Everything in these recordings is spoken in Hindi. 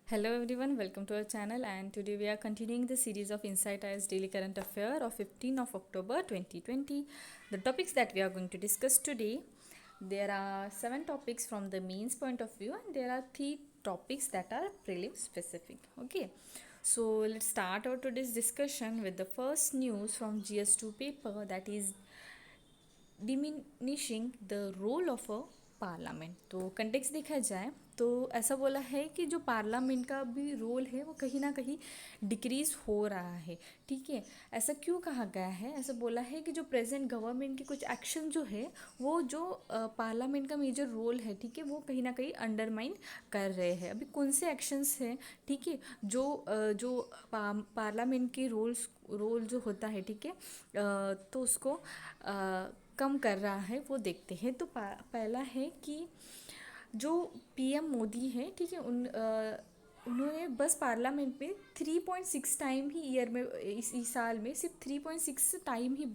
Hello everyone, welcome to our channel, and today we are continuing the series of Insight Eyes Daily Current Affair of 15 of October 2020. The topics that we are going to discuss today, there are 7 topics from the means point of view and there are 3 topics that are prelim specific. Okay, so let's start our today's discussion with the first news from GS2 paper, that is diminishing the role of a parliament. तो कंटेक्स्ट देखा जाए तो ऐसा बोला है कि जो पार्लियामेंट का भी रोल है वो कहीं ना कहीं डिक्रीज हो रहा है। ठीक है, ऐसा क्यों कहा गया है? ऐसा बोला है कि जो प्रेजेंट गवर्नमेंट के कुछ एक्शन जो है वो जो पार्लियामेंट का मेजर रोल है, ठीक है, वो कहीं ना कहीं अंडरमाइन कर रहे हैं। अभी कौन से एक्शंस हैं, ठीक है, जो पार्लियामेंट की रोल जो होता है, ठीक है, तो उसको कम कर रहा है वो देखते हैं। तो पहला है कि जो पीएम मोदी है, ठीक है, उन्होंने बस पार्लियामेंट में 3.6 टाइम ही ईयर में, इस साल में सिर्फ 3.6 टाइम ही,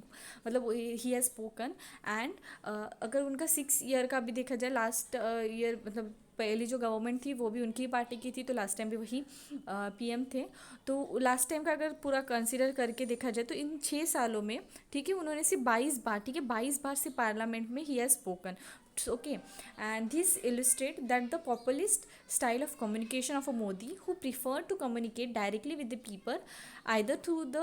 मतलब ही हैज़ स्पोकन। एंड अगर उनका 6 ईयर का भी देखा जाए, लास्ट ईयर मतलब पहली जो गवर्नमेंट थी वो भी उनकी पार्टी की थी, तो लास्ट टाइम भी वही पीएम थे। तो लास्ट टाइम का अगर पूरा कंसिडर करके देखा जाए तो इन 6 सालों में, ठीक है, उन्होंने सिर्फ 22 बार, ठीक है, 22 बार से पार्लियामेंट में he has spoken. Okay, and this illustrate that the populist style of communication of a Modi, who preferred to communicate directly with the people, either through the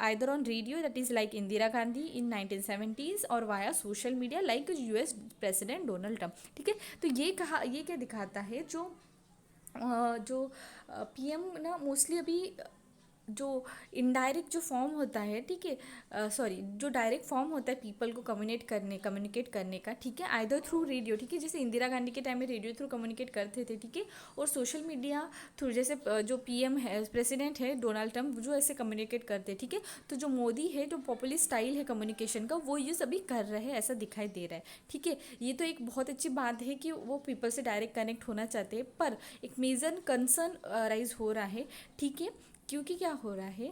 either on radio, that is like Indira Gandhi in 1970s, or via social media like US President Donald Trump। ठीक है, तो ये क्या दिखाता है, जो पीएम ना मोस्टली अभी जो इनडायरेक्ट जो फॉर्म होता है, ठीक है, सॉरी, जो डायरेक्ट फॉर्म होता है पीपल को कम्युनिकेट करने का, ठीक है, आइदर थ्रू रेडियो, ठीक है, जैसे इंदिरा गांधी के टाइम में रेडियो थ्रू कम्युनिकेट करते थे, ठीक है, और सोशल मीडिया थ्रू, जैसे जो पीएम है, प्रेसिडेंट है डोनाल्ड ट्रंप, जो ऐसे कम्युनिकेट करते हैं, ठीक है। तो जो मोदी है, जो पॉपुलिस्ट स्टाइल है कम्युनिकेशन का, वो यूज़ अभी कर रहे हैं, ऐसा दिखाई दे रहा है। ठीक है, ये तो एक बहुत अच्छी बात है कि वो पीपल से डायरेक्ट कनेक्ट होना चाहते हैं, पर एक मेजर कंसर्न राइज हो रहा है, ठीक है, क्योंकि क्या हो रहा है,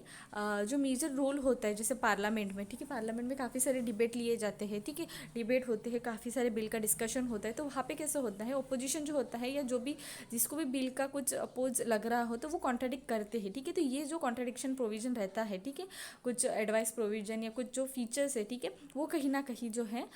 जो मेजर रोल होता है जैसे पार्लियामेंट में, ठीक है, पार्लियामेंट में काफ़ी सारे डिबेट लिए जाते हैं, ठीक है, डिबेट होते हैं, काफ़ी सारे बिल का डिस्कशन होता है। तो वहाँ पे कैसे होता है, ओपोजिशन जो होता है या जो भी जिसको भी बिल का कुछ अपोज लग रहा हो तो वो कॉन्ट्राडिक्ट करते हैं, ठीक है। तो ये जो कॉन्ट्राडिक्शन प्रोविजन रहता है, ठीक है, कुछ एडवाइस प्रोविजन या कुछ जो फीचर्स है, ठीक है, वो कहीं ना कहीं जो है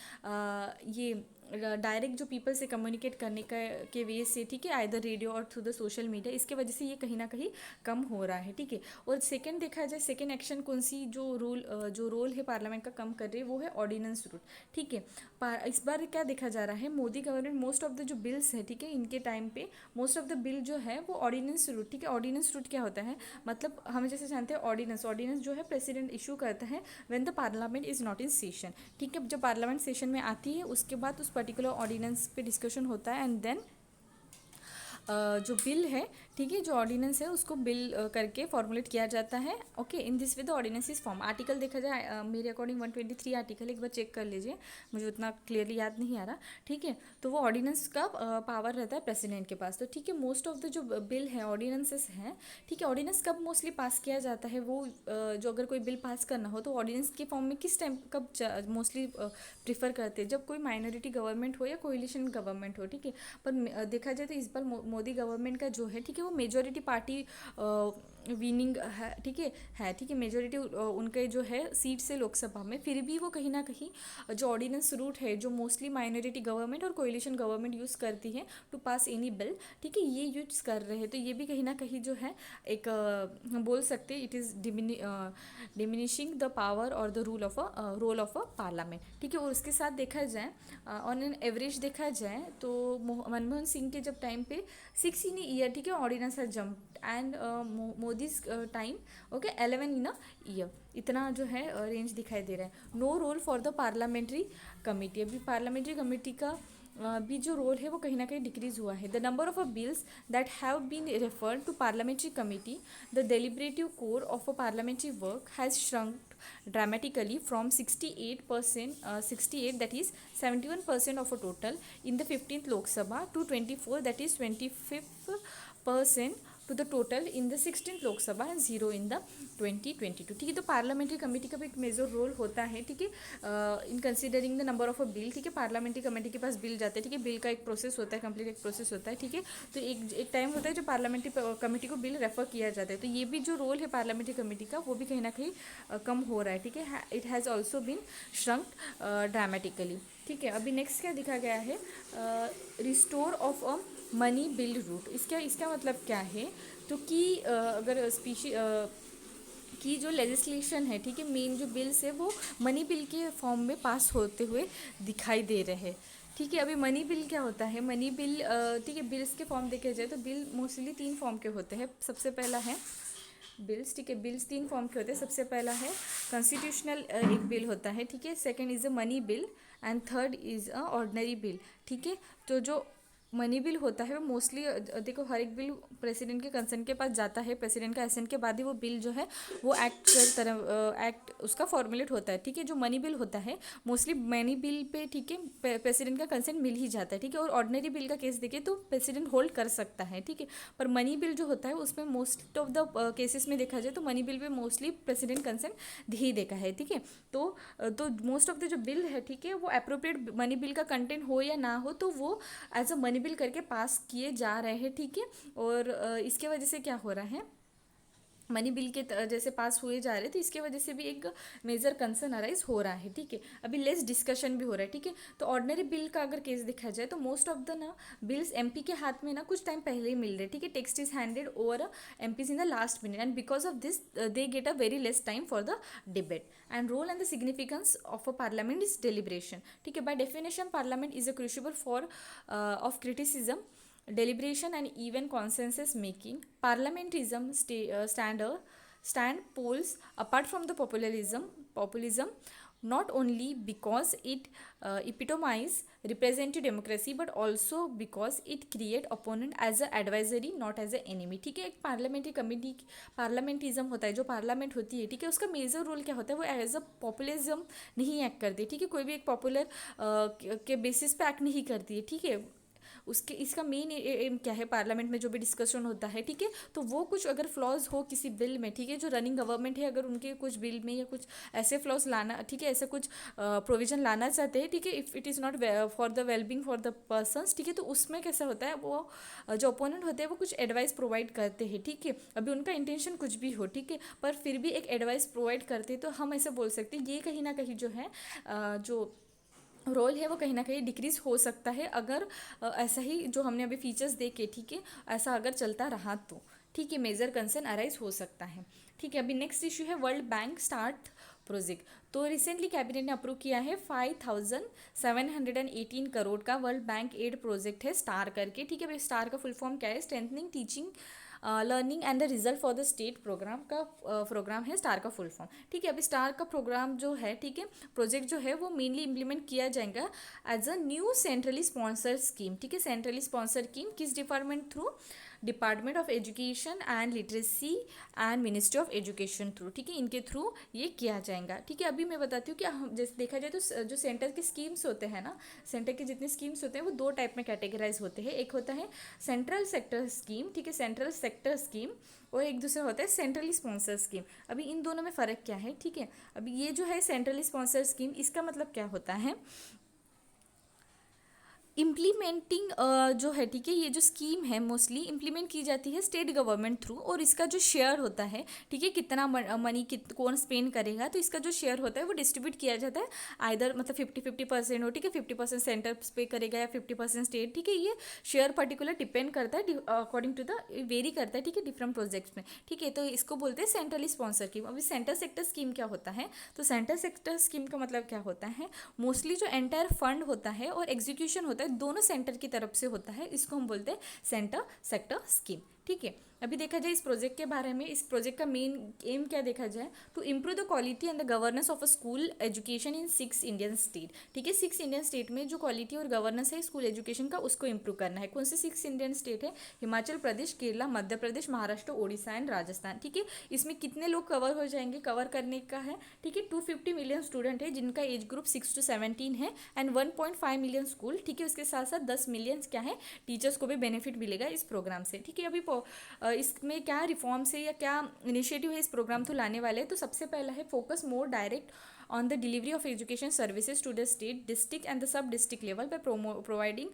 ये डायरेक्ट जो पीपल से कम्युनिकेट करने का के वे से, ठीक है, आइदर रेडियो और थ्रू द सोशल मीडिया, इसके वजह से ये कहीं ना कहीं कम हो रहा है। ठीक है, और सेकंड देखा जाए, सेकंड एक्शन कौन सी जो रोल है पार्लियामेंट का कम कर रही है, वो है ऑर्डिनेंस रूट। ठीक है, इस बार क्या देखा जा रहा है, Modi government most of the जो बिल्स है, ठीक है, इनके टाइम पे मोस्ट ऑफ द बिल जो है वो ऑर्डिनेंस रूट, ठीक है। ऑर्डिनेंस रूट क्या होता है, मतलब हम जैसे जानते हैं ऑर्डिनेंस ऑर्डिनेंस जो है प्रेसिडेंट इशू करता है when the parliament is not in session. ठीक है, जब पार्लियामेंट सेशन में आती है उसके बाद उस पर्टिकुलर ऑर्डिनेंस पे डिस्कशन होता है, एंड देन जो बिल है, ठीक है, जो ऑर्डिनेंस है उसको बिल करके फॉर्मुलेट किया जाता है। Okay, in this way the ordinance is form. Article देखा जाए मेरे अकॉर्डिंग 123 आर्टिकल, एक बार चेक कर लीजिए, मुझे उतना क्लियरली याद नहीं आ रहा। ठीक है, तो वो ऑर्डिनेंस का पावर रहता है प्रेसिडेंट के पास। तो ठीक है, मोस्ट ऑफ द जो बिल है ऑर्डिनेंसेस हैं, ठीक है, ऑर्डिनेंस कब मोस्टली पास किया जाता है, वो जो अगर कोई बिल पास करना हो तो ऑर्डिनेंस के फॉर्म में किस टाइम कब मोस्टली प्रिफर करते हैं, जब कोई माइनॉरिटी गवर्नमेंट हो या कोलिशन गवर्नमेंट हो। ठीक है, पर देखा जाए तो इस बार मोदी गवर्नमेंट का जो है, ठीक है, वो मेजॉरिटी पार्टी विनिंग है, ठीक है, मेजॉरिटी उनके जो है सीट से लोकसभा में, फिर भी वो कहीं ना कहीं जो ऑर्डिनेंस रूट है जो मोस्टली माइनॉरिटी गवर्नमेंट और कोलिशन गवर्नमेंट यूज़ करती है टू पास एनी बिल, ठीक है, ये यूज कर रहे हैं। तो ये भी कहीं ना कहीं जो है एक हम बोल सकते हैं it is diminishing the power और the role of a parliament. ठीक है, और उसके साथ देखा जाए ऑन एन एवरेज देखा जाए तो मनमोहन सिंह के जब टाइम पे 6 इन ईयर, ठीक है, ऑर्डिनेंस है jump, and Modi's time, okay, 11 in a year, इतना जो है रेंज दिखाई दे रहा है। No role for the parliamentary committee, अभी पार्लियामेंट्री कमेटी का भी जो रोल है वो कहीं ना कहीं डिक्रीज हुआ है। The number of a bills that have been referred to parliamentary committee, the deliberative core of a parliamentary work has shrunk dramatically from 68%, 68, that is 71% of a total in the 15th Lok Sabha, to 24, that is 25% to the total in the 16th Lok Sabha and 0 in the 2022। ठीक है, तो पार्लियामेंट्री कमेटी का भी एक मेजर रोल होता है। ठीक है, in considering the number of a bill. ठीक है, पार्लियामेंट्री कमेटी के पास बिल जाते हैं। ठीक है, बिल का एक प्रोसेस होता है, कंप्लीट एक प्रोसेस होता है। ठीक है, तो एक टाइम होता है जो पार्लियामेंट्री कमेटी को बिल रेफर किया जाता है। तो ये भी जो रोल है पार्लियामेंट्री कमेटी का वो भी कहीं ना कहीं कम हो रहा है। ठीक है, it has also been shrunk dramatically. ठीक है, अभी नेक्स्ट क्या दिखा गया है, restore of a money bill route. इसका इसका मतलब क्या है, तो कि अगर स्पीशी की जो लेजिस्लेशन है, ठीक है, मेन जो बिल्स है वो मनी बिल के फॉर्म में पास होते हुए दिखाई दे रहे हैं। ठीक है, अभी मनी बिल क्या होता है, मनी बिल ठीक है, बिल्स के फॉर्म देखे जाए तो बिल मोस्टली 3 फॉर्म के होते हैं। सबसे पहला है बिल्स। ठीक है, बिल्स 3 फॉर्म के होते हैं। सबसे पहला है कॉन्स्टिट्यूशनल एक बिल होता है। ठीक है, second is a money bill and third is a ordinary bill. ठीक है, तो जो मनी बिल होता है वो मोस्टली देखो हर एक बिल प्रेसिडेंट के कंसर्न के पास जाता है, प्रेसिडेंट का एसेंट के बाद ही वो बिल जो है वो एक्ट उसका फॉर्मुलेट होता है। ठीक है, जो मनी बिल होता है मोस्टली मनी बिल पे, ठीक है, प्रेसिडेंट का कंसेंट मिल ही जाता है। ठीक है, और ऑर्डिनरी बिल का केस देखें तो प्रेसिडेंट होल्ड कर सकता है। ठीक है, पर मनी बिल जो होता है उसमें मोस्ट ऑफ द केसेस में देखा जाए तो मनी बिल पे मोस्टली प्रेसिडेंट कंसेंट ही देखा है। ठीक है, तो मोस्ट ऑफ द जो बिल है, ठीक है, वो अप्रोप्रिएट मनी बिल का कंटेंट हो या ना हो तो वो एज अ मनी बिल करके पास किए जा रहे हैं। ठीक है, और इसके वजह से क्या हो रहा है, मनी बिल के जैसे पास हुए जा रहे हैं तो इसके वजह से भी एक मेजर कंसर्न अराइज हो रहा है। ठीक है, अभी लेस डिस्कशन भी हो रहा है। ठीक है, तो ऑर्डिनरी बिल का अगर केस देखा जाए तो मोस्ट ऑफ द ना बिल्स एमपी के हाथ में ना कुछ टाइम पहले ही मिल रहे हैं। ठीक है, text is handed over MPs in the last minute and because of this they get a very less time for the debate and role and the significance of a parliament is deliberation. ठीक है, by definition parliament is a crucial for of criticism, deliberation and even consensus making. Parliamentarism stand poles apart from the populism not only because it epitomizes representative democracy but also because it create opponent as a advisory not as a enemy। ठीक है, एक पार्लियामेंट्री कमेटी पार्लियामेंटिज्म होता है, जो पार्लियामेंट होती है, ठीक है, उसका मेजर रोल क्या होता है, वो एज अ पॉपुलिज्म नहीं एक्ट करती। ठीक है, कोई भी एक पॉपुलर के बेसिस पे एक्ट नहीं करती है। ठीक है, उसके इसका मेन एम क्या है, पार्लियामेंट में जो भी डिस्कशन होता है, ठीक है, तो वो कुछ अगर फ्लॉज हो किसी बिल में, ठीक है, जो रनिंग गवर्नमेंट है अगर उनके कुछ बिल में या कुछ ऐसे फ्लॉज लाना, ठीक है, ऐसा कुछ प्रोविजन लाना चाहते हैं, ठीक है, if it is not for the wellbeing for the persons, ठीक है, तो उसमें कैसा होता है, वो जो ओपोनेंट होते हैं वो कुछ एडवाइस प्रोवाइड करते हैं। ठीक है, अभी उनका इंटेंशन कुछ भी हो, ठीक है, पर फिर भी एक एडवाइस प्रोवाइड करते हैं, तो हम ऐसे बोल सकते हैं ये कहीं ना कहीं जो है जो रोल है वो कहीं ना कहीं डिक्रीज हो सकता है अगर ऐसा ही जो हमने अभी फीचर्स देखे, ठीक है, ऐसा अगर चलता रहा तो। ठीक है, मेजर कंसर्न अराइज हो सकता है। ठीक है, अभी नेक्स्ट इशू है वर्ल्ड बैंक स्टार्ट प्रोजेक्ट। तो रिसेंटली कैबिनेट ने अप्रूव किया है 5718 करोड़ का वर्ल्ड बैंक एड प्रोजेक्ट है स्टार करके। ठीक है, अभी स्टार का फुल फॉर्म क्या है, strengthening teaching learning and the result for the state programme का प्रोग्राम है स्टार का फुल फॉर्म। ठीक है, अभी स्टार का प्रोग्राम जो है, ठीक है, प्रोजेक्ट जो है वो मेनली इंप्लीमेंट किया जाएगा as a new centrally sponsored scheme. ठीक है, सेंट्रली स्पॉन्सर्ड स्कीम किस department through, department of education and literacy and ministry of education through. ठीक है, इनके थ्रू ये किया जाएगा। ठीक है, अभी मैं बताती हूँ कि हम जैसे देखा जाए तो जो सेंटर के स्कीम्स होते हैं ना, सेंटर के जितने स्कीम्स होते हैं वो 2 टाइप में कैटेगराइज होते हैं। एक होता है सेंट्रल सेक्टर स्कीम, ठीक है, सेंट्रल सेक्टर स्कीम, और एक दूसरा होता है सेंट्रली स्पॉन्सर स्कीम। अभी इन दोनों में फ़र्क क्या है, ठीक है, अभी ये जो है सेंट्रली स्पॉन्सर स्कीम, इसका मतलब क्या होता है, इम्प्लीमेंटिंग जो है, ठीक है, ये जो स्कीम है मोस्टली इम्प्लीमेंट की जाती है स्टेट गवर्नमेंट थ्रू, और इसका जो शेयर होता है, ठीक है, कितना मनी कौन स्पेंड करेगा, तो इसका जो शेयर होता है वो डिस्ट्रीब्यूट किया जाता है आइदर मतलब 50-50% हो, ठीक है, 50% सेंटर पे करेगा या 50% स्टेट। ठीक है, ये शेयर पर्टिकुलर डिपेंड करता है अकॉर्डिंग टू द वेरी करता है, ठीक है, डिफरेंट प्रोजेक्ट्स में। ठीक है, तो इसको बोलते हैं सेंट्रली स्पॉन्सर स्कीम। अभी सेंटर सेक्टर स्कीम क्या होता है, तो सेंटर सेक्टर स्कीम का मतलब क्या होता है, मोस्टली जो एंटायर फंड होता है और एग्जीक्यूशन होता है दोनों सेंटर की तरफ से होता है, इसको हम बोलते हैं सेंटर सेक्टर स्कीम। ठीक है, अभी देखा जाए इस प्रोजेक्ट के बारे में, इस प्रोजेक्ट का मेन एम क्या देखा जाए तो improve the quality and the governance of a school education in 6 Indian state. ठीक है, 6 इंडियन स्टेट में जो क्वालिटी और गवर्नेंस है स्कूल एजुकेशन का उसको इम्प्रूव करना है। कौन से 6 इंडियन स्टेट है, हिमाचल प्रदेश, केरला, मध्य प्रदेश, महाराष्ट्र, ओडिशा एंड राजस्थान। ठीक है, इसमें कितने लोग कवर हो जाएंगे, कवर करने का है, ठीक है, 250 मिलियन स्टूडेंट है जिनका एज ग्रुप 6 to 17 है एंड 1.5 मिलियन स्कूल। ठीक है, उसके साथ साथ 10 मिलियन क्या है टीचर्स को भी बेनिफिट मिलेगा इस प्रोग्राम से। ठीक है, अभी इसमें क्या रिफॉर्म्स है या क्या इनिशिएटिव है इस प्रोग्राम थ्रू लाने वाले हैं। तो सबसे पहला है focus more direct on the delivery of education services to the state, district and the sub district level by providing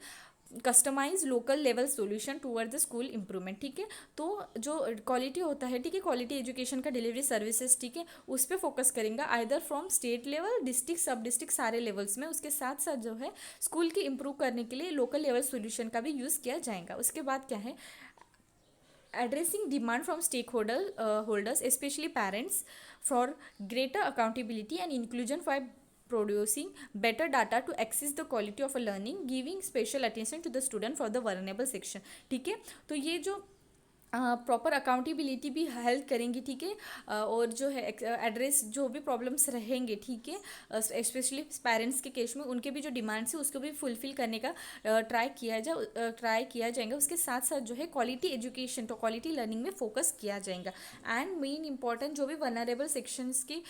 customize local level solution toward the school improvement. ठीक है, तो जो क्वालिटी होता है, ठीक है, क्वालिटी एजुकेशन का डिलीवरी सर्विसेज, ठीक है, उस पर फोकस करेंगे either from state level, district, sub district, सारे लेवल्स में। उसके साथ साथ जो है स्कूल की इम्प्रूव करने के लिए लोकल लेवल सोल्यूशन का भी यूज़ किया जाएगा। उसके बाद क्या है, addressing demand from holders, especially parents, for greater accountability and inclusion by producing better data to access the quality of a learning, giving special attention to the student for the vulnerable section। ठीक है, तो ये जो प्रॉपर अकाउंटेबिलिटी भी हेल्प करेंगी। ठीक है, और जो है एड्रेस जो भी प्रॉब्लम्स रहेंगे, ठीक है, स्पेशली पेरेंट्स के केस में उनके भी जो डिमांड्स है उसको भी फुलफिल करने का ट्राई किया जाएगा। उसके साथ साथ जो है क्वालिटी एजुकेशन तो क्वालिटी लर्निंग में फोकस किया जाएगा। एंड मेन इंपॉर्टेंट जो भी वनरेबल सेक्शंस के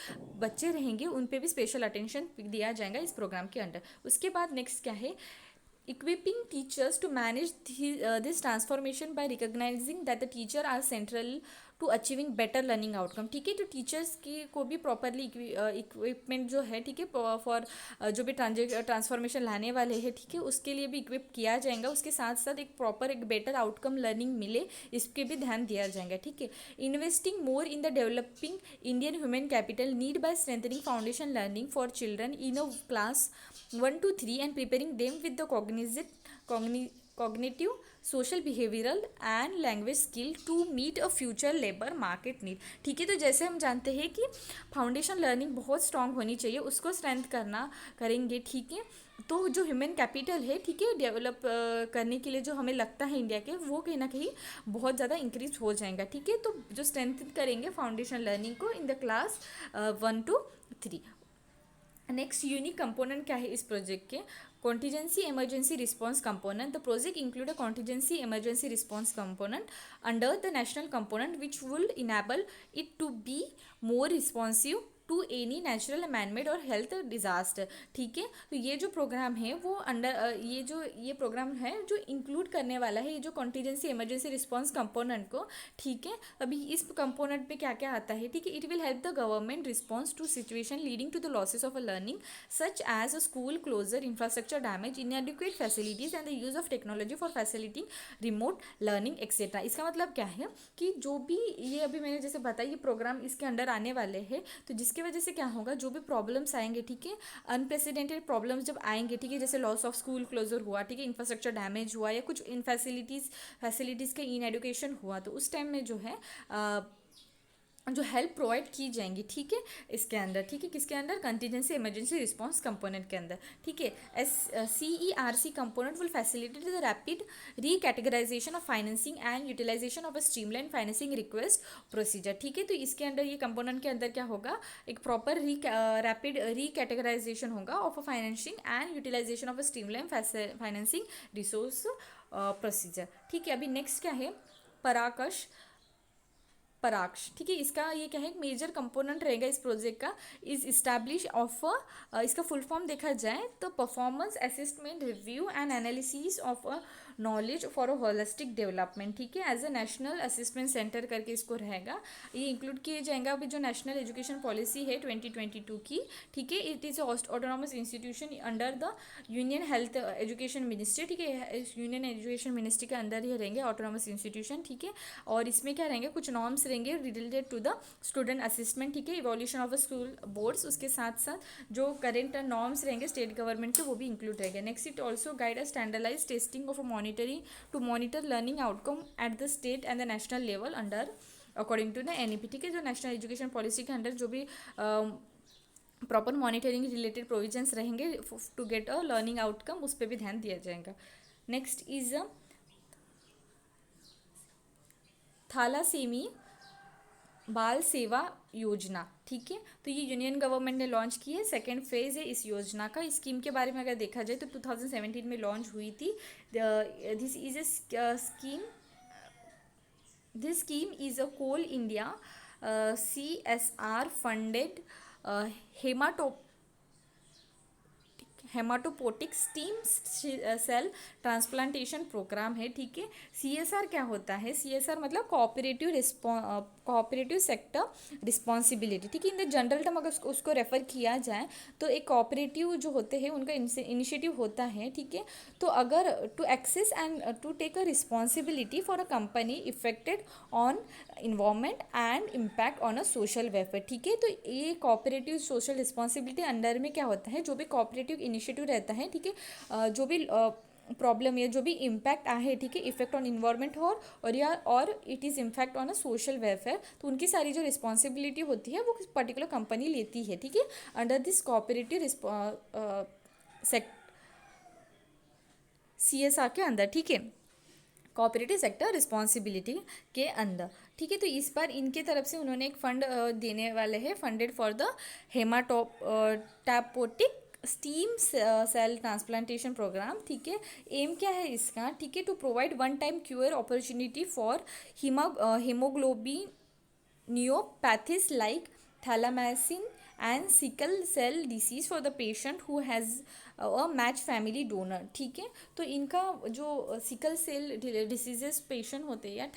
बच्चे रहेंगे उन पे भी स्पेशल अटेंशन दिया जाएगा इस प्रोग्राम के अंडर। उसके बाद नेक्स्ट क्या है, equipping teachers to manage this transformation by recognizing that the teacher are central to achieving better learning outcome। ठीक है, तो टीचर्स की को भी प्रॉपरली इक्विपमेंट जो है, ठीक है, फॉर जो भी ट्रांसफॉर्मेशन लाने वाले हैं, ठीक है, उसके लिए भी इक्विप किया जाएगा। उसके साथ साथ एक प्रॉपर एक बेटर आउटकम लर्निंग मिले, इसके भी ध्यान दिया जाएगा। ठीक है, investing more in the developing Indian human capital need bye strengthening foundation learning for children in a class 1 to 3 and preparing them with the cognitive, social, behavioral and language skill to meet a future labor market need। ठीक है, तो जैसे हम जानते हैं कि फाउंडेशन लर्निंग बहुत स्ट्रांग होनी चाहिए, उसको स्ट्रेंथ करेंगे। ठीक है, तो जो ह्यूमन कैपिटल है, ठीक है, डेवलप करने के लिए जो हमें लगता है इंडिया के, वो कहीं ना कहीं बहुत ज़्यादा इंक्रीज हो जाएगा। ठीक है, तो जो स्ट्रेंथ करेंगे फाउंडेशन लर्निंग को in the class 1 to 3। Next unique component क्या है इस प्रोजेक्ट के, contingency emergency response component. The project include a contingency emergency response component under the national component which will enable it to be more responsive to any natural manmade और हेल्थ डिज़ास्टर। ठीक है, तो ये जो प्रोग्राम है वो अंडर ये प्रोग्राम है जो इंक्लूड करने वाला है ये जो कॉन्टीजेंसी इमरजेंसी रिस्पॉन्स कंपोनेंट को। ठीक है, अभी इस कंपोनेंट पे क्या क्या आता है, ठीक है, it will help the government response to situation leading to the losses of a learning such as a school closure, infrastructure damage, inadequate facilities and the use of technology for facilitating remote learning etcetera. इसका मतलब क्या है कि जो भी ये अभी मैंने जैसे बताया ये प्रोग्राम इसके अंडर आने वाले हैं, तो जिसकी वजह से क्या होगा, जो भी प्रॉब्लम्स आएंगे, ठीक है, अनप्रेसिडेंटेड प्रॉब्लम्स जब आएंगे, ठीक है, जैसे लॉस ऑफ स्कूल क्लोजर हुआ, ठीक है, इंफ्रास्ट्रक्चर डैमेज हुआ या कुछ इन फैसिलिटीज़ का इन एडुकेशन हुआ, तो उस टाइम में जो है जो हेल्प प्रोवाइड की जाएंगी। ठीक है, इसके अंदर, ठीक है, किसके अंदर, कंटीजेंसी इमरजेंसी रिस्पांस कंपोनेंट के अंदर। ठीक है, CERC component will facilitate the rapid recategorisation of financing and utilisation of a streamline financing request procedure. ठीक है, तो इसके अंदर ये कंपोनेंट के अंदर क्या होगा, एक प्रॉपर रैपिड रीकैटेगराइजेशन होगा of a financing and utilisation of a streamline financing resource procedure. ठीक है, अभी नेक्स्ट क्या है, पराक्ष। ठीक है, इसका ये क्या है, एक मेजर कंपोनेंट रहेगा इस प्रोजेक्ट का, इज इस्टेब्लिश ऑफ इसका फुल फॉर्म देखा जाए तो performance assessment review and analysis of a knowledge for a holistic development. ठीक है, as a national assessment centre करके इसको रहेगा, ये इंक्लूड किए जाएगा अभी जो नेशनल एजुकेशन पॉलिसी है 2022 की। ठीक है, it is autonomous institution under the union health education ministry. ठीक है, इस यूनियन एजुकेशन मिनिस्ट्री के अंदर ही रहेंगे ऑटोनॉमस इंस्टीट्यूशन। ठीक है, और इसमें क्या रहेंगे, कुछ नॉर्म्स रहेंगे related to the student assessment. ठीक है, evolution of the school boards, उसके साथ साथ जो करेंट नॉर्म्स रहेंगे स्टेट गवर्नमेंट के वो भी इंक्लूड रहेंगे। Next, it also guide a standardize testing of monitoring to monitor learning outcome at the state and the national level under according to the NEP। ठीक है, जो नेशनल एजुकेशन पॉलिसी के अंडर जो भी प्रॉपर मॉनिटरिंग रिलेटेड प्रोविजंस रहेंगे to get a learning outcome, उस पर भी ध्यान दिया जाएगा। नेक्स्ट इज थैलासेमी बाल सेवा योजना। ठीक है, तो ये यूनियन गवर्नमेंट ने लॉन्च की है, सेकेंड फेज है इस योजना का। इस स्कीम के बारे में अगर देखा जाए तो 2017 में लॉन्च हुई थी। This is a scheme, this scheme is a Coal India CSR funded haematopoietic stem cell transplantation programme है, ठीक है। CSR क्या होता है? CSR मतलब कोऑपरेटिव सेक्टर रिस्पॉन्सिबिलिटी, ठीक है। इन द जनरल टर्म अगर उसको रेफर किया जाए तो एक कोऑपरेटिव जो होते हैं उनका इनिशिएटिव होता है, ठीक है। तो अगर to access and to take a responsibility for a company effected on environment and impact on a social welfare, ठीक है। तो ये कोऑपरेटिव सोशल रिस्पॉन्सिबिलिटी अंडर में क्या होता है, जो भी कोऑपरेटिव इनिशिएटिव रहता है, ठीक है, जो भी प्रॉब्लम या जो भी इम्पैक्ट आहे, ठीक है, इफेक्ट ऑन इन्वायरमेंट और it is impact on a social welfare, तो उनकी सारी जो रिस्पॉन्सिबिलिटी होती है वो पर्टिकुलर कंपनी लेती है, ठीक है, अंडर दिस कोऑपरेटिव CSR के अंदर, ठीक है, कोऑपरेटिव सेक्टर रिस्पॉन्सिबिलिटी के अंदर, ठीक है। तो इस बार इनके तरफ से उन्होंने एक फंड देने वाले हैं, funded for the haematopoietic stem cell transplantation programme, ठीक है। एम क्या है इसका, ठीक है, to provide one time cure opportunity for hemoglobin neopathies like thalassemia and sickle cell disease for the patient who has a match family donor, ठीक है। तो इनका जो सिकल सेल डिसीजेस पेशेंट होते हैं या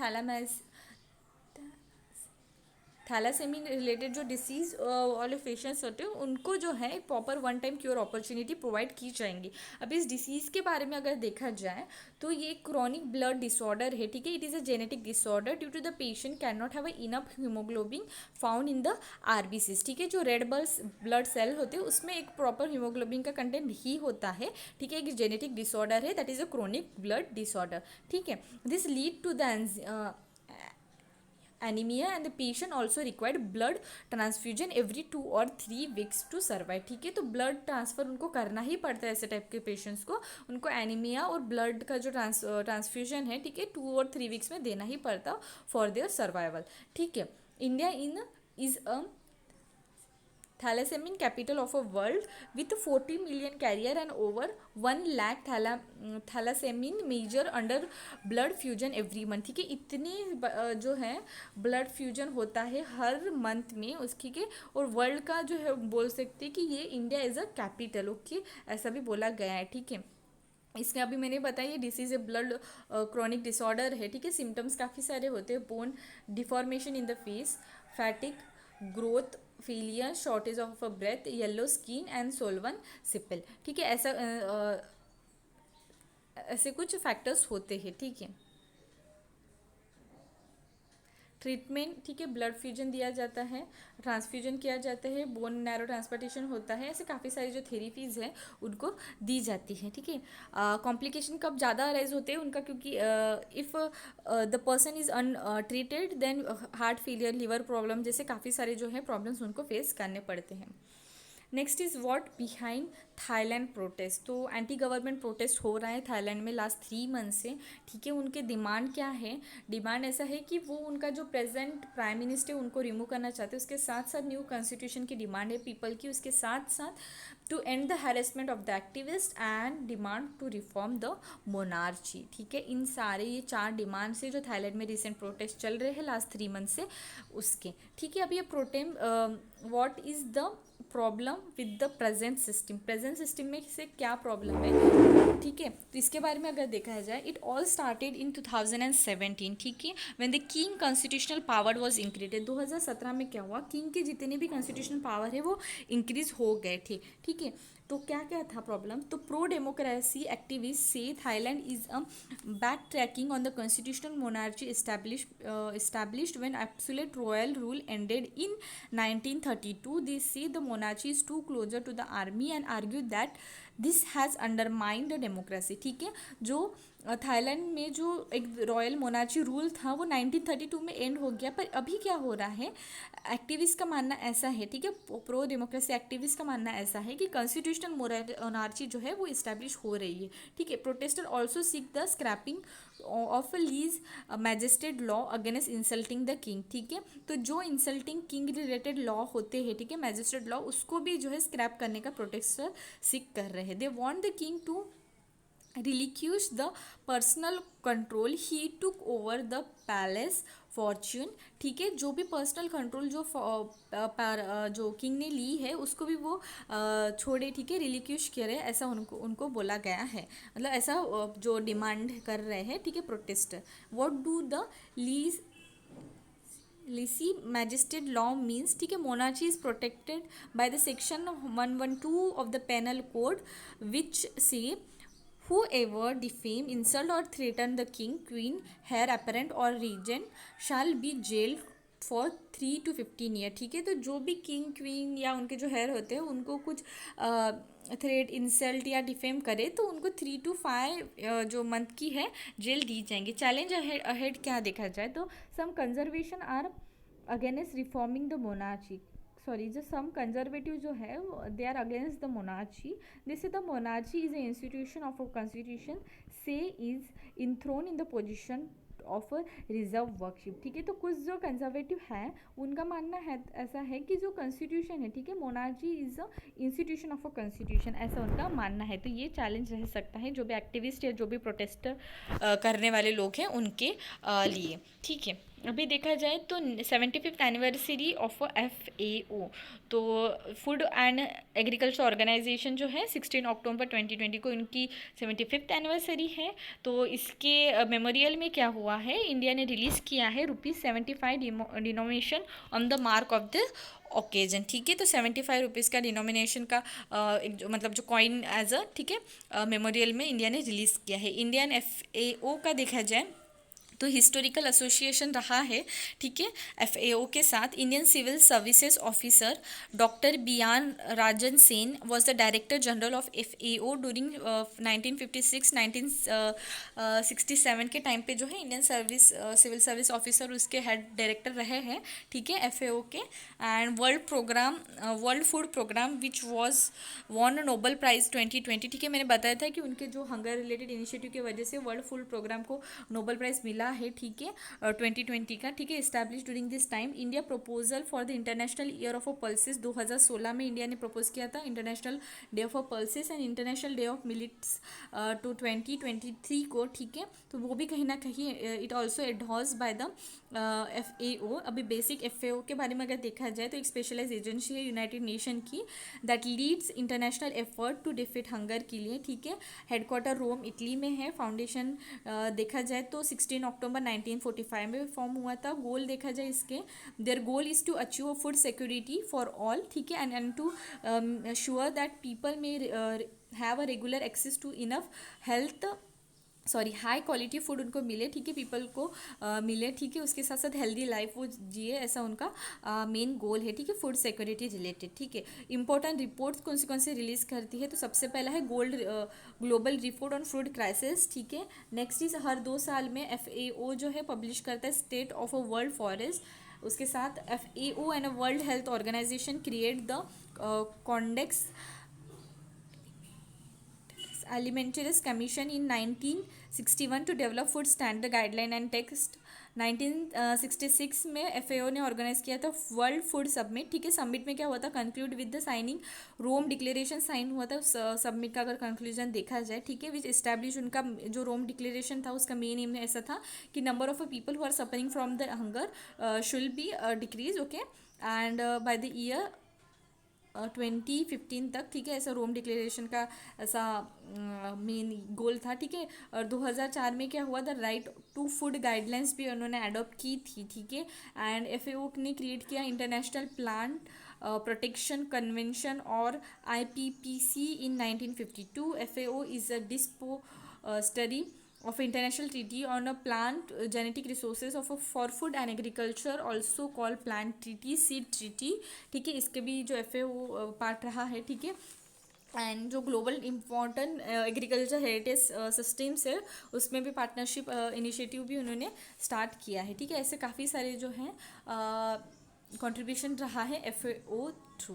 थैलासेमी रिलेटेड जो डिसीज़ वाले पेशेंट्स होते हैं उनको जो है proper one time cure opportunity provide की जाएंगी। अब इस डिसीज़ के बारे में अगर देखा जाए तो ये क्रॉनिक ब्लड डिसऑर्डर है, ठीक है। It is a genetic disorder due to the patient can not have a enough haemoglobin found in the RBCs, ठीक है। जो रेड ब्लड सेल होते हैं उसमें एक प्रॉपर हीमोग्लोबिन का कंटेंट ही होता है, ठीक है। एक जेनेटिक डिसऑर्डर है, that is a chronic blood disorder, ठीक है। This lead to the anemia and the patient also required blood transfusion every 2 or 3 weeks to survive, ठीक है। तो ब्लड ट्रांसफ़र उनको करना ही पड़ता है ऐसे टाइप के पेशेंट्स को, उनको एनीमिया और ब्लड का जो ट्रांसफ्यूजन है, ठीक है, 2 और 3 weeks में देना ही पड़ता फॉर देयर सर्वाइवल, ठीक है। India is a thalassemia capital of a world with 40 million carrier and over 1 lakh thalassemia major under blood fusion every month, ठीक है। इतने जो है ब्लड फ्यूजन होता है हर मंथ में उसकी के, और वर्ल्ड का जो है बोल सकते हैं कि ये India is a capital, okay, ऐसा भी बोला गया है, ठीक है। इसके अभी मैंने बताया ये डिसीज़ है ब्लड क्रॉनिक डिसऑर्डर है, ठीक है। सिम्टम्स काफ़ी सारे होते हैं, bone deformation in the face, fatigue, growth failure, shortage of a breath, yellow skin and swollen spleen, ठीक है। ऐसे कुछ फैक्टर्स होते हैं, ठीक है। ट्रीटमेंट, ठीक है, ब्लड फ्यूजन दिया जाता है, ट्रांसफ्यूजन किया जाता है, बोन नैरो ट्रांसप्लांटेशन होता है, ऐसे काफ़ी सारी जो थेरेपीज़ हैं उनको दी जाती है, ठीक है। कॉम्प्लिकेशन कब ज़्यादा अराइज होते हैं उनका, क्योंकि if the person is untreated then heart failure, liver problem जैसे काफ़ी सारे जो है प्रॉब्लम्स उनको फेस करने पड़ते हैं। Next is what behind Thailand protest, तो एंटी गवर्नमेंट प्रोटेस्ट हो रहा है थाईलैंड में लास्ट 3 मंथ से, ठीक है। उनके डिमांड क्या है, डिमांड ऐसा है कि वो उनका जो प्रेजेंट प्राइम मिनिस्टर उनको रिमूव करना चाहते हैं, उसके साथ साथ न्यू कॉन्स्टिट्यूशन की डिमांड है पीपल की, उसके साथ साथ to end the harassment of the activist and demand to reform the monarchy, ठीक है। इन सारे ये 4 डिमांड से जो थाईलैंड में रिसेंट प्रोटेस्ट चल रहे हैं लास्ट 3 मंथ से उसके, ठीक है। अब ये प्रोटेम what is the problem with the present system में से क्या प्रॉब्लम है, ठीक है। तो इसके बारे में अगर देखा जाए, इट ऑल स्टार्टेड इन 2017, ठीक है, when the king constitutional power was increased. 2017 में क्या हुआ, किंग के जितने भी कॉन्स्टिट्यूशनल पावर है वो इंक्रीज हो गए थे, ठीक है। तो क्या क्या था प्रॉब्लम, तो प्रो डेमोक्रेसी एक्टिविस्ट से Thailand is a back tracking on the constitutional monarchy established when absolute royal rule ended in 1932. They say the monarchy is too closer to the army and argue that this has undermined democracy, ठीक है। जो थाईलैंड में जो एक रॉयल मोनार्ची रूल था वो 1932 में एंड हो गया, पर अभी क्या हो रहा है, एक्टिविस्ट का मानना ऐसा है, ठीक है, प्रो डेमोक्रेसी एक्टिविस्ट का मानना ऐसा है कि कॉन्स्टिट्यूशनल मोनार्ची जो है वो इस्टेब्लिश हो रही है, ठीक है। Protester also seek the scrapping of a lese magistrate law against insulting the king, ठीक है। तो जो इंसल्टिंग किंग रिलेटेड लॉ होते हैं, ठीक है, मैजिस्ट्रेट लॉ, उसको भी जो है स्क्रैप करने का प्रोटेस्टर सीक कर रहे हैं। They want the king to relinquish the personal control he took over the palace fortune, ठीक है। जो भी पर्सनल कंट्रोल जो किंग ने ली है उसको भी वो छोड़े, ठीक है, रिलिक्विश करे, ऐसा उनको उनको बोला गया है। मतलब ऐसा जो डिमांड कर रहे हैं, ठीक है, protester. What do the lease Lisi Majested Law means, ठीक है, monarchy is protected by the section 112 of the Penal Code, which say whoever defame, insult or threaten the king, queen, heir apparent or regent shall be jailed for 3 to 15 year, ठीक है। तो जो भी किंग क्वीन या उनके जो हेयर होते हैं उनको कुछ थ्रेट, इंसल्ट या डिफेम करे तो उनको 3 to 5 जो मंथ की है जेल दी जाएंगी। चैलेंज अहेड क्या देखा जाए तो some conservation are against reforming the monarchy, sorry, जो सम कंजर्वेटिव जो है they are against the monarchy. This the monarchy is a institution of a constitution से is enthrone in the position of reserve worship, ठीक है। तो कुछ जो कंजर्वेटिव है उनका मानना है ऐसा है कि जो कॉन्स्टिट्यूशन है, ठीक है, monarchy is a institution of a constitution, ऐसा उनका मानना है। तो ये चैलेंज रह सकता है जो भी एक्टिविस्ट या जो भी प्रोटेस्ट करने वाले लोग हैं उनके लिए, ठीक है। अभी देखा जाए तो 75th एनिवर्सरी ऑफ FAO, तो फूड एंड एग्रीकल्चर ऑर्गेनाइजेशन जो है 16 अक्टूबर 2020 को इनकी 75th एनिवर्सरी है। तो इसके मेमोरियल में क्या हुआ है, इंडिया ने रिलीज़ किया है ₹75 denomination on the mark of the occasion, ठीक है। तो 75 रुपीज़ का डिनोमिनेशन का एक मतलब जो कॉइन एज अ, ठीक है, मेमोरियल में इंडिया ने रिलीज़ किया है। इंडियन FAO का देखा जाए तो हिस्टोरिकल एसोसिएशन रहा है, ठीक है, FAO के साथ। Indian civil services officer doctor Binay Ranjan Sen was the director general of FAO during 1956-1967 के टाइम पे जो है इंडियन सिविल सर्विस ऑफिसर उसके हेड डायरेक्टर रहे हैं, ठीक है, FAO के। And world food programme which was won Nobel prize 2020, ठीक है। मैंने बताया था कि उनके जो हंगर रिलेटेड इनिशिएटिव की वजह से वर्ल्ड फूड प्रोग्राम को नोबल प्राइज मिला है, ठीक है, 2020 का, ठीक है। Establish during this time India proposal for the international year of a pulses 2016 में इंडिया ने प्रपोज किया था international day of a pulses and international day of millets to 2023 को, ठीक है। तो वो भी कहीं ना कहीं it also endorsed by the FAO। अभी बेसिक FAO के बारे में अगर देखा जाए तो एक स्पेशलाइज एजेंसी है यूनाइटेड नेशन की that leads international effort to defeat hunger के लिए, ठीक है। हेडक्वार्टर रोम इटली में है। फाउंडेशन देखा जाए तो 16 अक्टूबर 1945 में फॉर्म हुआ था। गोल देखा जाए इसके, their goal is to achieve food security for all, ठीक है, and to sure that people में have a regular access to enough health high quality food उनको मिले, ठीक है, पीपल को मिले, ठीक है। उसके साथ साथ हेल्दी लाइफ वो जिए, ऐसा उनका मेन गोल है, ठीक है, फूड सिक्योरिटी रिलेटेड, ठीक है। इंपॉर्टेंट रिपोर्ट्स कौन से रिलीज़ करती है तो सबसे पहला है global report on food crisis, ठीक है। नेक्स्ट इज हर 2 साल में FAO जो है पब्लिश करता है state of a world forest. उसके साथ FAO and a world health organisation create the codex Alimentarius Commission in 1961 to develop food standard guideline and text। 1966 में FAO ने ऑर्गेनाइज किया था वर्ल्ड फूड समिट, ठीक है। समिट में क्या हुआ था, conclude with the signing Rome declaration sign हुआ था समिट का अगर कंक्लूजन देखा जाए, ठीक है, विच एस्टैब्लिश उनका जो रोम डिक्लेरेशन था उसका मेन एम ऐसा था कि number of people who are suffering from the hunger should be decrease, okay, and by the year 2015 तक, ठीक है। ऐसा रोम डिक्लेरेशन का ऐसा मेन गोल था, ठीक है। और 2004 में क्या हुआ, the right to food guidelines भी उन्होंने अडॉप्ट की थी, ठीक है। एंड FAO ने क्रिएट किया इंटरनेशनल प्लांट प्रोटेक्शन कन्वेंशन और IPPC in 1952। FAO is a depository of international treaty on a plant genetic resources of a for food and agriculture also called plant treaty, seed treaty, ठीक है। इसके भी जो FAO पार्ट रहा है, ठीक है। एंड जो global important agriculture heritage systems है उसमें भी पार्टनरशिप इनिशिएटिव भी उन्होंने स्टार्ट किया है, ठीक है। ऐसे काफ़ी सारे जो हैं कंट्रीब्यूशन रहा है FAO through.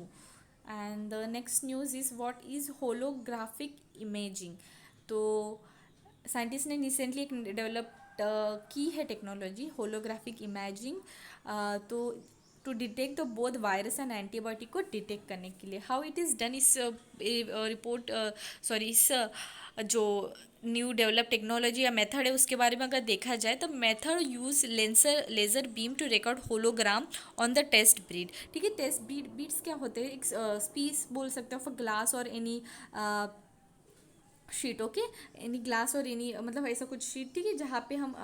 And the next news is what is holographic imaging. तो साइंटिस्ट ने रिसेंटली एक डेवलप की है टेक्नोलॉजी होलोग्राफिक इमेजिंग, तो to detect the both virus and antibiotic को डिटेक्ट करने के लिए। हाउ इट इज़ डन, इस रिपोर्ट इस जो न्यू डेवलप टेक्नोलॉजी या मेथड है उसके बारे में अगर देखा जाए तो method use laser beam to record hologram on the test breed. ठीक है, टेस्ट बीड्स क्या होते हैं, एक स्पीस बोल सकते हो फॉर ग्लास और any sheet. Okay, any glass और एनी मतलब ऐसा कुछ शीट, ठीक है, जहाँ पे हम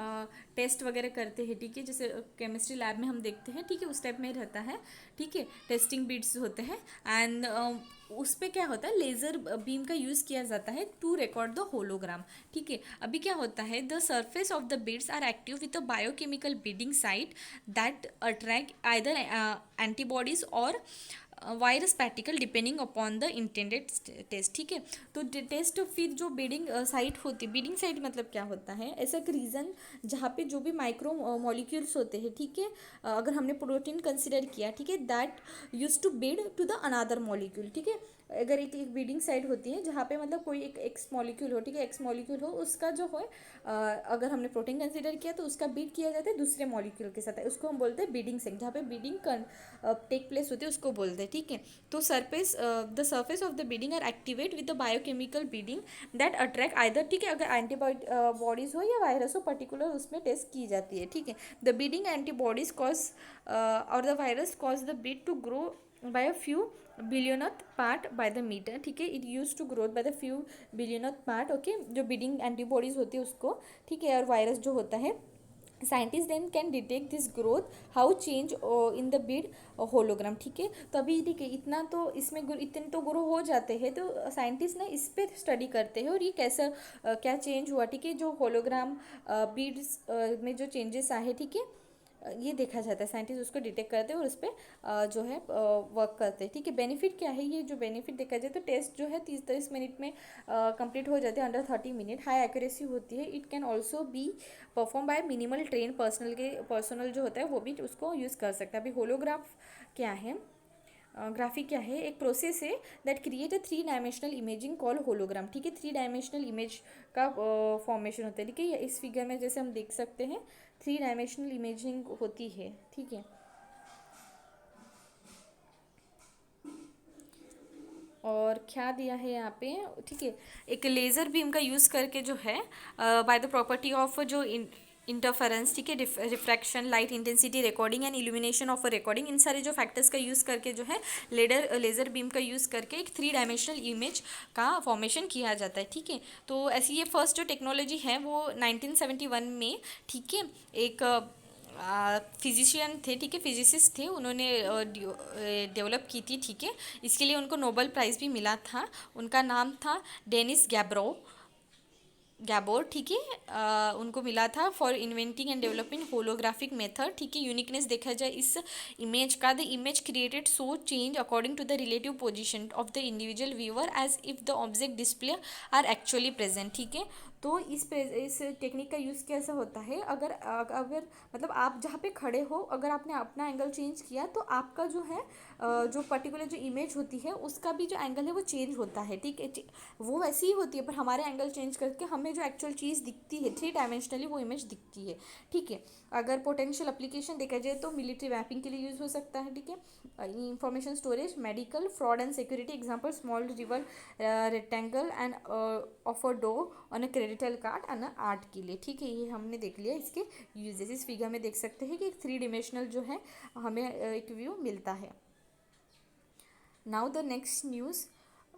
टेस्ट वगैरह करते हैं। ठीक है, जैसे केमिस्ट्री लैब में हम देखते हैं, ठीक है, उस टाइप में रहता है। ठीक है, टेस्टिंग बीड्स होते हैं एंड उस पे क्या होता है, लेज़र बीम का यूज़ किया जाता है टू रिकॉर्ड द होलोग्राम। ठीक है, अभी क्या होता है, the surface of the beads are active with a biochemical binding site that attract either antibodies or virus particle depending upon the intended test. ठीक है, तो टेस्ट फिर जो बीडिंग साइट होती है, बीडिंग साइट मतलब क्या होता है, ऐसा एक रीजन जहाँ पे जो भी माइक्रो मॉलिक्यूल्स होते हैं, ठीक है, अगर हमने प्रोटीन कंसिडर किया, ठीक है, that use to bead to the another molecule. ठीक है, अगर एक बीडिंग साइट होती है जहाँ पे मतलब कोई एक एक्स मॉलिक्यूल हो, ठीक है, एक्स मॉलिक्यूल हो, उसका जो है अगर हमने प्रोटीन कंसिडर किया तो उसका बीड किया जाता है दूसरे मॉलिक्यूल के साथ, उसको हम बोलते हैं बीडिंग साइट, जहाँ पे बीडिंग टेक प्लेस होती है उसको बोलते हैं। ठीक है, तो the surface of the beading are activate with the biochemical beading that attract either, ठीक है, अगर एंटीबॉडीज हो या वायरस हो पर्टिकुलर उसमें टेस्ट की जाती है। ठीक है, द बीडिंग एंटीबॉडीज कॉज और the virus cause the bead to grow by a few billionth part by the meter। ठीक है, it use to growth by the few billionth part. Okay, जो बीडिंग एंटीबॉडीज होती है उसको, ठीक है, और वायरस जो होता है, scientist then can detect this growth how change in the bead hologram. ठीक है, तो अभी ठीक है, इतना तो इसमें इतने तो ग्रो हो जाते हैं, तो साइंटिस्ट ना इस पे स्टडी करते हैं और ये कैसा क्या चेंज हुआ। ठीक है, जो होलोग्राम बीड्स में जो चेंजेस आए, ठीक है, ये देखा जाता है, साइंटिस्ट उसको डिटेक्ट करते हैं और उस पर जो है वर्क करते हैं। ठीक है, बेनिफिट क्या है, ये जो बेनिफिट देखा जाए तो टेस्ट जो है 30-30 मिनट में कंप्लीट हो जाते हैं, अंडर 30 मिनट, हाई एक्यूरेसी होती है। It can also be perform by minimal train personal जो होता है वो भी उसको यूज़ कर सकता है। अभी होलोग्राफ क्या है, ग्राफिक क्या है, एक प्रोसेस है that create a 3 dimensional imaging call hologram. ठीक है, 3 डायमेंशनल इमेज का फॉर्मेशन होता है। ठीक है, इस फिगर में जैसे हम देख सकते हैं 3 डायमेंशनल इमेजिंग होती है। ठीक है, और क्या दिया है यहाँ पे, ठीक है, एक लेज़र बीम का यूज़ करके जो है बाय द प्रॉपर्टी ऑफ जो इंटरफेरेंस, ठीक है, refraction, light intensity, recording and illumination of a recording, इन सारे जो फैक्टर्स का यूज़ करके जो है लेज़र बीम का यूज़ करके एक 3 डायमेंशनल इमेज का फॉर्मेशन किया जाता है। ठीक है, तो ऐसी ये फर्स्ट जो टेक्नोलॉजी है वो 1971 में, ठीक है, एक फिजिशियन थे, ठीक है, फिजिसिस्ट थे, उन्होंने डेवलप की थी। ठीक है, इसके लिए उनको नोबेल प्राइज़ भी मिला था। उनका नाम था डेनिस गैबोर। ठीक है, उनको मिला था for inventing and developing holographic method. ठीक है, यूनिकनेस देखा जाए इस इमेज का, the image created so change according to the relative position of the individual viewer as if the object display are actually present. ठीक है, तो इस टेक्निक का यूज़ कैसा होता है, अगर मतलब आप जहाँ पे खड़े हो, अगर आपने अपना एंगल चेंज किया तो आपका जो है जो पर्टिकुलर जो इमेज होती है उसका भी जो एंगल है वो चेंज होता है। ठीक है, वो वैसी ही होती है पर हमारे एंगल चेंज करके हमें जो एक्चुअल चीज़ दिखती है 3 डायमेंशनली वो इमेज दिखती है। ठीक है, अगर पोटेंशियल एप्लीकेशन देखा जाए तो मिलिट्री मैपिंग के लिए यूज़ हो सकता है। ठीक है, information storage, medical, fraud and security, example small silver rectangle and of a dove on a credit card and art के लिए। ठीक है, ये हमने देख लिया इसके यूजेस। इस फिगर में देख सकते हैं कि एक 3 डायमेंशनल जो है हमें एक व्यू मिलता है। Now the next news,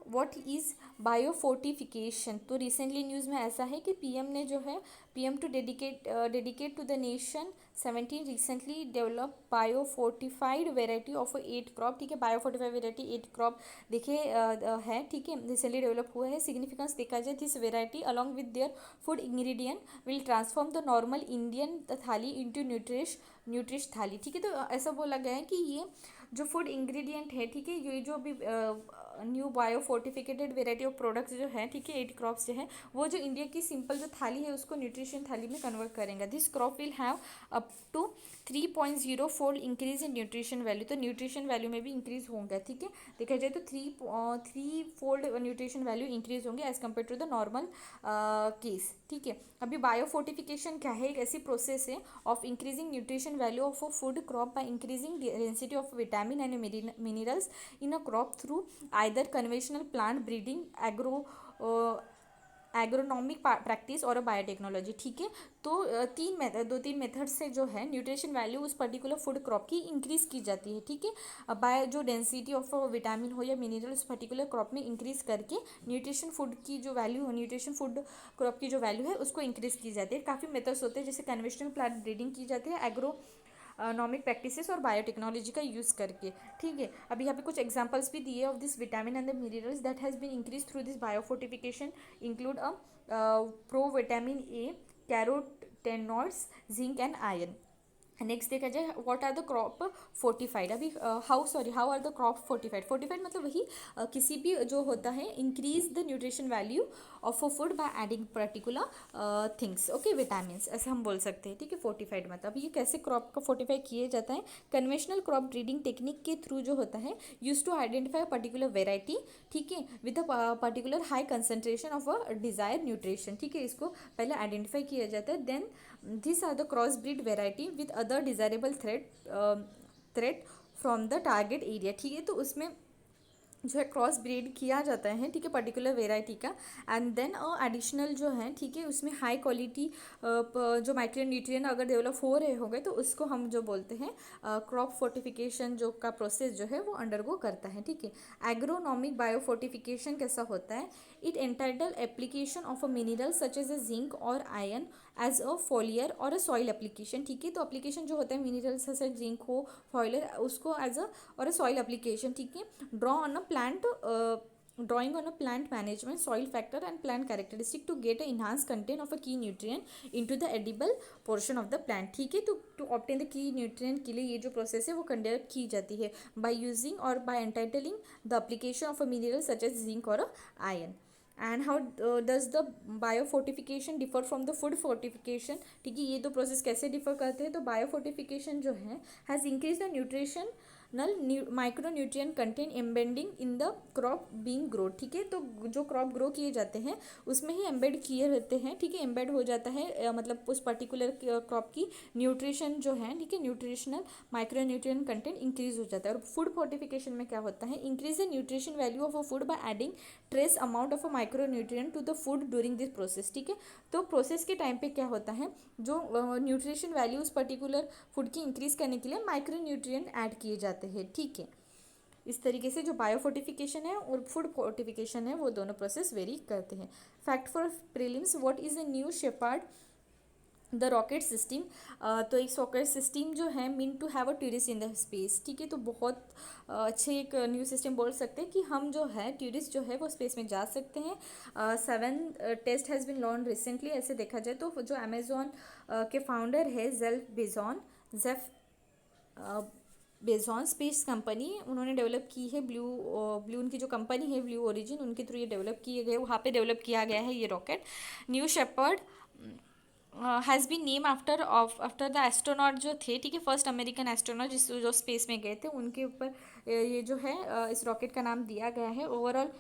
what is biofortification. तो रिसेंटली न्यूज़ में ऐसा है कि पीएम ने जो है PM to dedicate to the nation 17 recently develop biofortified variety of 8 crop. ठीक है, बायोफोर्टिफाइड वेराइटी 8 क्रॉप देखिए है। ठीक है, रिसेंटली डेवलप हुआ है। सिग्निफिकेंस देखा जाए this variety along with their food ingredient will transform the normal Indian थाली इंटू न्यूट्रिश थाली। ठीक है, तो ऐसा बोला गया है कि ये जो फूड इंग्रेडिएंट है, ठीक है, ये जो भी new bio fortificated variety of products जो है, ठीक है, 8 क्रॉप्स जो है वो जो इंडिया की सिंपल जो थाली है उसको न्यूट्रिशन थाली में कन्वर्ट करेंगे। This crop will have up to 3.0 fold increase in nutrition value. तो न्यूट्रिशन वैल्यू में भी इंक्रीज होंगे। ठीक है, देखा जाए तो three fold nutrition value increase होंगे as compare to the normal case. ठीक है, अभी बायोफोर्टिफिकेशन क्या है, एक ऐसी प्रोसेस है of increasing nutrition value of a food crop by increasing density of vitamin and minerals in a crop through either conventional plant breeding, agronomic practice और बायोटेक्नोलॉजी, ठीक है। तो दो तीन मेथड से जो है न्यूट्रिशन वैल्यू उस पर्टिकुलर फूड क्रॉप की इंक्रीज की जाती है, ठीक है। बाय जो डेंसिटी ऑफ विटामिन हो या मिनरल उस पर्टिकुलर क्रॉप में इंक्रीज करके न्यूट्रिशन फूड की जो वैल्यू हो, न्यूट्रिशन फूड क्रॉप की जो वैल्यू है उसको इंक्रीज की जाती है। काफ़ी मेथड्स होते हैं, जैसे कन्वेंशनल प्लांट ब्रीडिंग की जाती है एग्रो नॉमिक प्रैक्टिसेस और बायोटेक्नोलॉजी का यूज़ करके, ठीक है। अभी यहाँ पे कुछ एग्जांपल्स भी दिए of this vitamin and the minerals that has been increase through this biofortification include a pro vitamin A, carotenoids, zinc and iron. Next देखा जाए what are the crop fortified. अभी how are the crop fortified. Fortified मतलब वही किसी भी जो होता है increase the nutrition value of a food by adding particular things, okay, vitamins, ऐसा हम बोल सकते हैं, ठीक है। फोर्टिफाइड मतलब ये कैसे क्रॉप का फोर्टिफाई किए जाता है, कन्वेंशनल क्रॉप ब्रीडिंग टेक्निक के थ्रू जो होता है, use to identify a particular variety, ठीक है, with a particular high concentration of a desire nutrition, ठीक है। इसको पहले आइडेंटिफाई किया जाता है, then these are the crossbreed variety with other desirable threat from the target area, ठीक है। तो उसमें जो है क्रॉस ब्रीड किया जाता है, ठीक है, पर्टिकुलर वेराइटी का, एंड देन एडिशनल जो है, ठीक है, उसमें हाई क्वालिटी जो माइक्रो न्यूट्रिएंट अगर डेवलप हो रहे होंगे तो उसको हम जो बोलते हैं क्रॉप फोर्टिफिकेशन जो का प्रोसेस जो है वो अंडरगो करता है, ठीक है। एग्रोनॉमिक बायोफोर्टिफिकेशन कैसा होता है, it entitle application of a mineral such as a zinc और आयरन एज अ फॉलियर और अ सॉइल एप्लीकेशन, ठीक है। तो एप्लीकेशन जो होता है मिनरल्स जैसे जिंक हो, फॉलियर, उसको एज अ और अ सॉइल एप्लीकेशन, ठीक है। Draw on a plant drawing on a plant management, soil factor and plant characteristic to get a enhanced content of a key nutrient into the edible portion of the plant, ठीक है। तो to obtain the key nutrient के लिए ये जो प्रोसेस है वो कंडक्ट की जाती है by using or by entitling the application of a mineral such as zinc और iron. And how does the biofortification differ from the food fortification, ठीक है। ये दो प्रोसेस कैसे डिफर करते हैं, तो बायोफोर्टिफिकेशन जो है has increase the nutritional micro nutrient content embedding in the crop being growth, ठीक है। तो जो क्रॉप ग्रो किए जाते हैं उसमें ही एम्बेड किए रहते हैं, ठीक है, एम्बेड हो जाता है मतलब उस पर्टिकुलर क्रॉप की न्यूट्रिशन जो है, ठीक है, nutritional micro nutrient content increase हो जाता है। और फूड फोर्टिफिकेशन में क्या होता है, increase the nutrition value of a food by adding trace amount of a micro nutrient to the food during this process, ठीक है। तो प्रोसेस के टाइम पे क्या होता है, जो न्यूट्रिशन वैल्यू उस पर्टिकुलर फूड की इंक्रीज करने के लिए माइक्रो न्यूट्रिएंट ऐड किए जाते हैं, ठीक है। इस तरीके से जो बायोफोर्टिफिकेशन है और फूड फोर्टिफिकेशन है वो दोनों प्रोसेस वेरी करते हैं। Fact for prelims, what is a New Shepard the rocket system. तो एक रॉकेट सिस्टम जो है mean to have a tourist in the space, ठीक है। तो बहुत अच्छे एक न्यू सिस्टम बोल सकते हैं कि हम जो है टूरिस्ट जो है वो स्पेस में जा सकते हैं। 7 test has been launch recently, ऐसे देखा जाए तो जो अमेजोन के फाउंडर है जेफ बेजॉन स्पेस कंपनी, उन्होंने डेवलप की है ब्लू उनकी जो कंपनी है ब्लू ओरिजिन, उनके थ्रू ये डेवलप किए गए, वहाँ पे डेवलप किया गया है ये rocket. New Shepard has been name after the astronaut जो थे, ठीक है, फर्स्ट अमेरिकन एस्ट्रोनॉट जो स्पेस में गए थे, उनके ऊपर ये जो है इस रॉकेट का नाम दिया गया है। Overall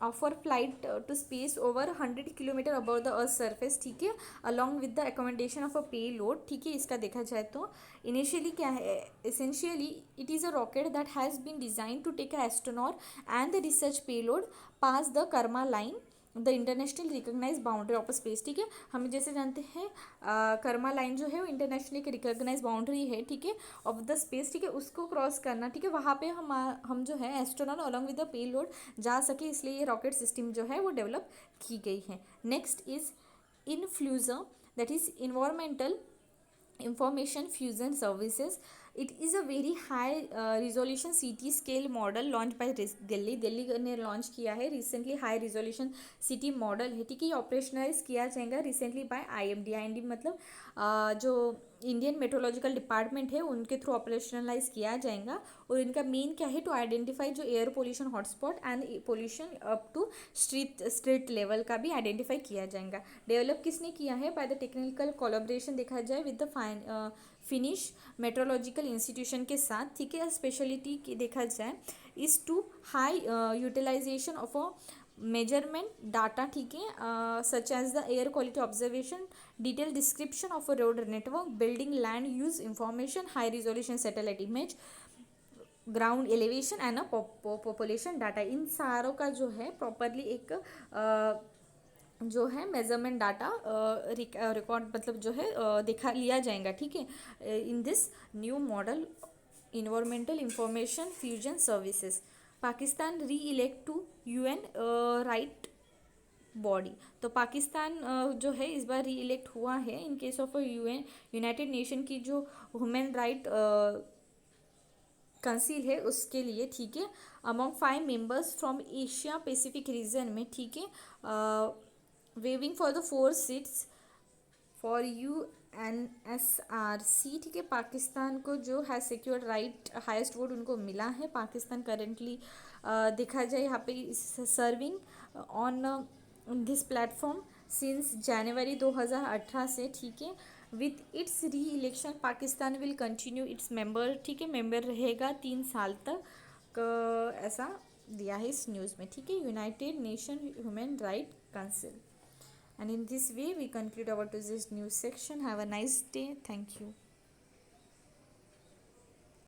offer flight to space over 100 kilometre above the earth surface, ठीक है, along with the accommodation of a payload, ठीक है। इसका देखा जाए तो इनिशियली क्या है, essentially it is a rocket that has been design to take a astronaut and the research payload pass the Karman line the international recognise boundary of space, ठीक है। हम जैसे जानते हैं कर्मा लाइन जो है वो इंटरनेशनली रिकॉग्नाइज बाउंड्री है, ठीक है, ऑफ द स्पेस, ठीक है, उसको क्रॉस करना, ठीक है, वहाँ पे हम जो है astronaut along with the pay load जा सके, इसलिए ये रॉकेट सिस्टम जो है वो डेवलप की गई है। Next is infuser, that is environmental information fusion services. It is a very high resolution city scale model launched by Delhi ने लॉन्च किया है recently. High resolution city model है, ठीक है, ये ऑपरेशनलाइज किया जाएगा रिसेंटली बाय आईएमडी मतलब जो इंडियन मेट्रोलॉजिकल डिपार्टमेंट है उनके थ्रू ऑपरेशनलाइज किया जाएगा। और इनका मेन क्या है, टू आइडेंटिफाई जो air pollution hotspot and pollution up to street level का भी आइडेंटिफाई किया जाएगा। डेवलप किसने किया है, बाय द टेक्निकल कोलैबोरेशन देखा जाए with the Finnish meteorological institution के साथ, ठीक है। स्पेशलिटी की देखा जाए is to high utilisation of a measurement data, ठीक है, such as the air quality observation, detail description of a road network, building land use information, high resolution satellite image, ground elevation and population data, इन सारों का जो है प्रॉपरली एक जो है मेजरमेंट डाटा रिकॉर्ड मतलब जो है दिखा लिया जाएगा, ठीक है, in this new model environmental information fusion services. Pakistan re elect to UN right body. तो पाकिस्तान जो है इस बार री इलेक्ट हुआ है in case of UN United Nation की जो ह्यूमन राइट कंसील है उसके लिए, ठीक है, among 5 members from Asia Pacific region में, ठीक है, waving for the 4 seats for UNSRC, ठीक है। पाकिस्तान को जो है सिक्योर राइट हाईएस्ट वोट उनको मिला है। पाकिस्तान करेंटली देखा जाए यहाँ पे serving on this platform since January 2018 से, ठीक है। विथ इट्स री election Pakistan will continue its member, ठीक है, मेंबर रहेगा 3 साल तक, ऐसा दिया है इस न्यूज़ में, ठीक है, United nation human right council. And in this way, we conclude our today's news section. Have a nice day. Thank you.